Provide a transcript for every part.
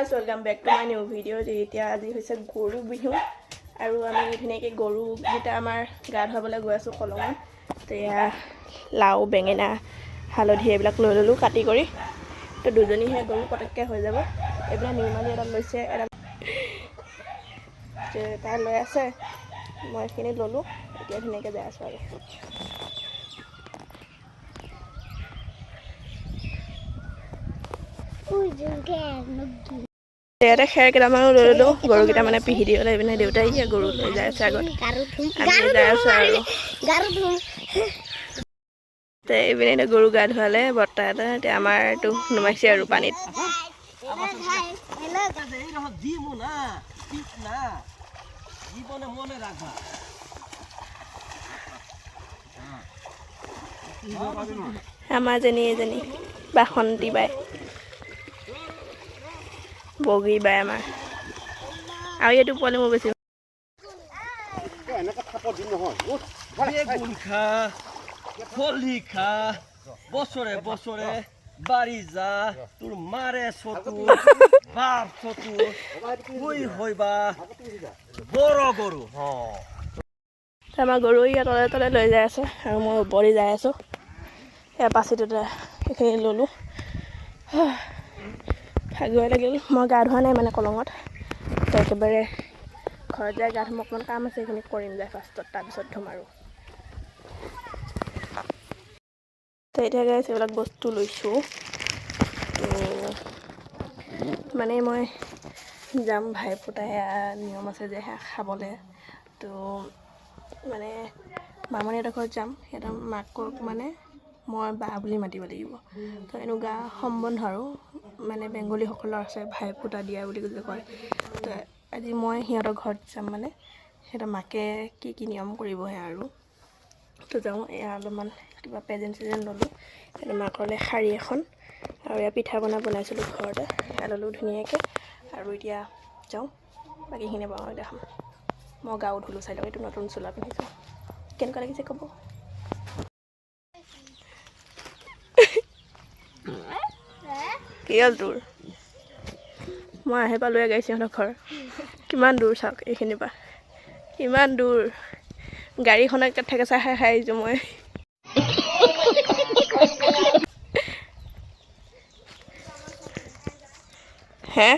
Viewers welcome back to my new video'. এতিয়া আজি হৈছে গৰু বিহু আৰু আমি ধুনীয়াকৈ গৰুকেইটা আমাৰ গা ধুৱাবলৈ গৈ আছোঁ কলঙত। তো এয়া লাও বেঙেনা হালধি এইবিলাক লৈ ল'লোঁ কাটি কৰি। তো দুজনীহে গৰু পটককৈ হৈ যাব। এইবিলাক নিৰ্মালি এডাল লৈছে, এডাল তাই লৈ আছে, মই এইখিনি ল'লোঁ। এতিয়া ধুনীয়াকৈ যাই আছোঁ আৰু ইয়াতে খেৰ কেইটামানো লৈ ল'লোঁ। গৰুকেইটা মানে পিহি দি পেলাই পিনে দেউতাই গৰু লৈ যাই আছে আগত, আমি যাই আছোঁ আৰু এইপিনে গৰু গা ধুৱালে বৰ্তা এটা। এতিয়া আমাৰটো নুমাইছে আৰু পানীত। আমাৰ এজনী বাসন্তী বাই, বগী বাই আমাৰ, আৰু এইটো পোৱালি মোৰ বেছি বছৰে বছৰে বাড়ি যা, তোৰ মাৰে চতু বাপ চতু হইবা বড় গৰু। আমাৰ গৰু ইয়াত তলে তলে লৈ যাই আছে আৰু মই ওপৰি যাই আছোঁ। এয়া পাচিটোতে এইখিনি ল'লোঁ। ভাগৰ লাগিল, মই গা ধোৱা নাই মানে কলঙত। তো একেবাৰে ঘৰত যাই গা ধুম, অকণমান কাম আছে এইখিনি কৰিম যায় ফাৰ্ষ্টত, তাৰপিছত ধুম আৰু। তো এতিয়া গাইছ এইবিলাক বস্তু লৈছোঁ। তো মানে মই যাম ভাইফোঁটা, সেয়া নিয়ম আছে যে সেয়া খাবলৈ। তো মানে মামণিহঁতৰ ঘৰত যাম, সিহঁতৰ মাকক মানে মই বা বুলি মাতিব লাগিব। তো এনেকুৱা সম্বন্ধ আৰু মানে বেংগলীসকলৰ আছে ভাইফোঁটা দিয়া বুলি কয়। তো আজি মই সিহঁতৰ ঘৰত যাম, মানে সিহঁতৰ মাকে কি কি নিয়ম কৰিবহে আৰু। তো যাওঁ, এয়া অলপমান কিবা প্ৰেজেণ্ট চেজেণ্ট ল'লোঁ। সিহঁতৰ মাকলৈ শাৰী এখন আৰু এয়া পিঠা বনাইছিলোঁ ঘৰতে, সেয়া ল'লোঁ ধুনীয়াকৈ। আৰু এতিয়া যাওঁ, বাকীখিনি বাৰু দেখাম। মই গাও ধুলোঁ, চাই লওক, এইটো নতুন চোলা পিন্ধিছোঁ, কেনেকুৱা লাগিছে ক'ব। কি হ'ল তোৰ? মই আহি পালোঁৱে গাইছে সিহঁতৰ ঘৰ। কিমান দূৰ চাওক, এইখিনিৰ পৰা কিমান দূৰ। গাড়ীখনত ঠেকেচা খাই আহিছোঁ মই। হে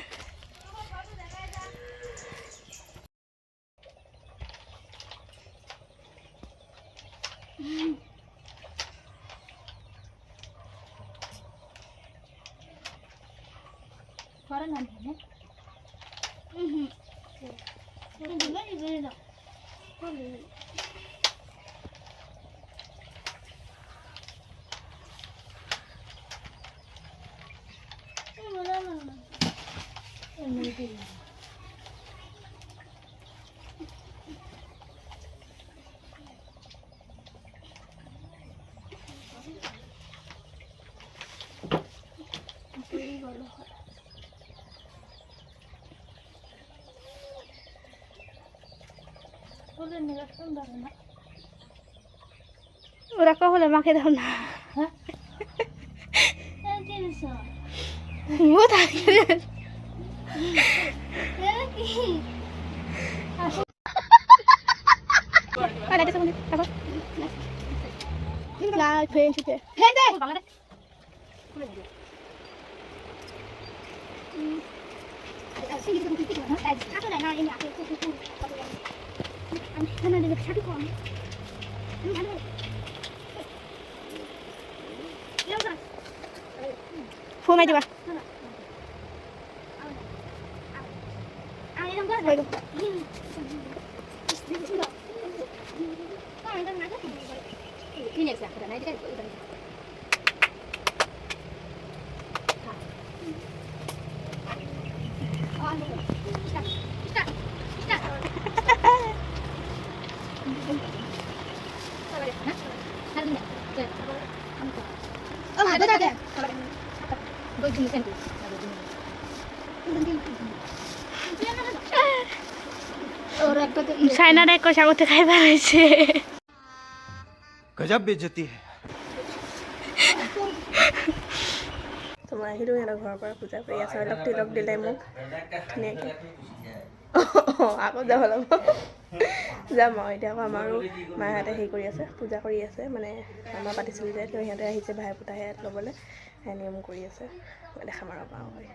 ওরা কখনো মাকে দাও না, ফুমাই দিবা। চাইনার এক কষা করতে খাইবার হয়েছে। গজব বেজতি। তো মই আহিলোঁ সিহঁতৰ ঘৰৰ পৰা পূজা কৰি আছোঁ। অলপ তিলক দিলে মোক ধুনীয়াকৈ। আকৌ যাব লাগিব যাম আৰু এতিয়া আকৌ আমাৰো মাহঁতে হেৰি কৰি আছে, পূজা কৰি আছে, মানে আমাৰ পাতিছিল যে সিহঁতে আহিছে ভাই ফুটা সেয়াত ল'বলৈ, নিয়ম কৰি আছে। মই দেখাম আৰু পাওঁ হয়।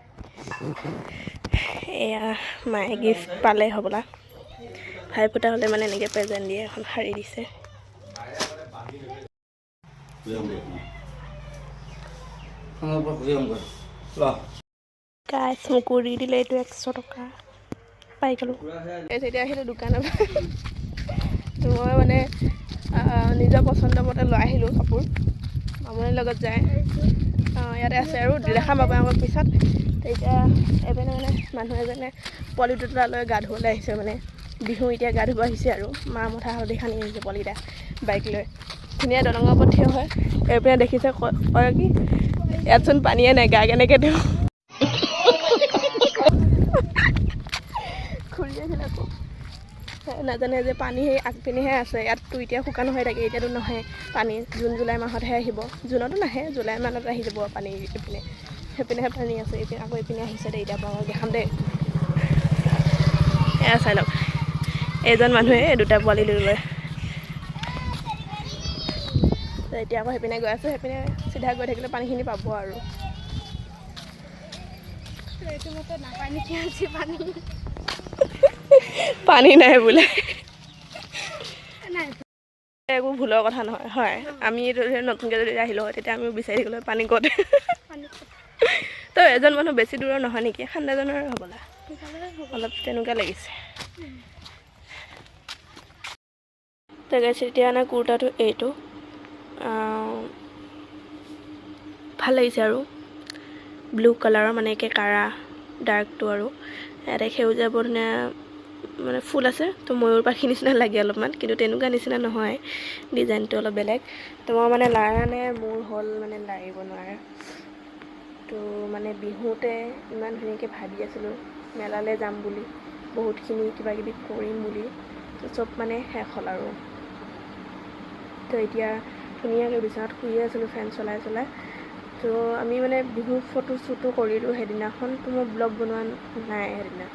এয়া মায়ে গিফ্ট পালে হ'বলা, ভাই ফুটা হ'লে মানে এনেকৈ প্ৰেজেণ্ট দিয়ে, এখন শাৰী দিছে। গাইছ মোকো দি দিলে এইটো 100 টকা পাই গ'লোঁ। এতিয়া আহিলোঁ দোকানৰ পৰা। তো মই মানে নিজৰ পচন্দ মতে লৈ আহিলোঁ কাপোৰ, মামনিৰ লগত যায়। ইয়াতে আছে আৰু দেখাম আপোনালোকক পিছত। এতিয়া এপিনে মানে মানুহ এজনে পোৱালি দুটা লৈ গা ধুবলৈ আহিছে, মানে বিহু এতিয়া গা ধুব আহিছে আৰু মা মঠা হালধি সানি আহিছে পোৱালিকেইটা বাইক লৈ। ধুনীয়া দলঙৰ ওপৰত থিয় হয়। এইপিনে দেখিছে কয় কি ইয়াতচোন পানীয়ে নাই, গা কেনেকৈ দিওঁ। ঘূৰি আহিল আকৌ, নাজানে যে পানী সেই আগপিনেহে আছে, ইয়াততো এতিয়া শুকান হৈ থাকে, এতিয়াতো নাহে পানী, জুন জুলাই মাহতহে আহিব। জুনতো নাহে, জুলাই মানত আহি যাব পানী এইপিনে, সেইপিনেহে পানী আছে। এইপিনে আকৌ এইপিনে আহিছে দেই, এতিয়া আপোনালোকক দেখাম দেই। এয়া চাই লওক, এইজন মানুহে দুটা পোৱালি লৈ এতিয়া আকৌ সেইপিনে গৈ আছোঁ, সেইপিনে চিধা গৈ থাকিলে পানীখিনি পাব আৰু। এইটো মতে নাপায় নেকি আজি পানী, পানী নাই বোলে। একো ভুলৰ কথা নহয় হয়, আমি নতুনকৈ যদি আহিলোঁ হয় তেতিয়া আমিও বিচাৰি থাকিলোঁ পানী ক'ত। তো এজন মানুহ বেছি দূৰৰ নহয় নেকি, খান্দাজনৰে হ'বলা, অলপ তেনেকুৱা লাগিছে। তাকে এতিয়া মানে কুৰ্তাটো এইটো ভাল লাগিছে আৰু ব্লু কালাৰৰ, মানে একে কাৰা ডাৰ্কটো, আৰু ইয়াতে সেউজীয়া বৰ ধুনীয়া মানে ফুল আছে। তো ময়ূৰ পাখি নিচিনা লাগে অলপমান, কিন্তু তেনেকুৱা নিচিনা নহয়, ডিজাইনটো অলপ বেলেগ। তো মই মানে লাৰানে মোৰ হ'ল মানে লাৰিব নোৱাৰে। তো মানে বিহুতে ইমান ধুনীয়াকৈ ভাবি আছিলোঁ মেলালৈ যাম বুলি, বহুতখিনি কিবা কিবি কৰিম বুলি, তো চব মানে শেষ হ'ল আৰু। তো এতিয়া ধুনীয়াকৈ বিচনাত শুয়ে আছিলোঁ ফেন চলাই চলাই। তো আমি মানে বিহু ফটো শ্বুটো কৰিলোঁ সেইদিনাখন, তো মই ব্লগ বনোৱা নাই সেইদিনা,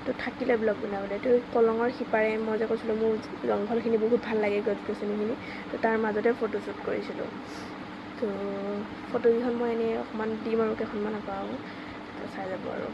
তো থাকিলে ব্লগ বনাবলৈ। তো কলঙৰ সিপাৰে মই যে কৈছিলোঁ মোৰ জংঘলখিনি বহুত ভাল লাগে, গছ গছনিখিনি, তো তাৰ মাজতে ফটোশ্বুট কৰিছিলোঁ। তো ফটোকেইখন মই এনেই অকণমান দিম আৰু কেইখনমান পাওঁ, তো চাই যাব আৰু।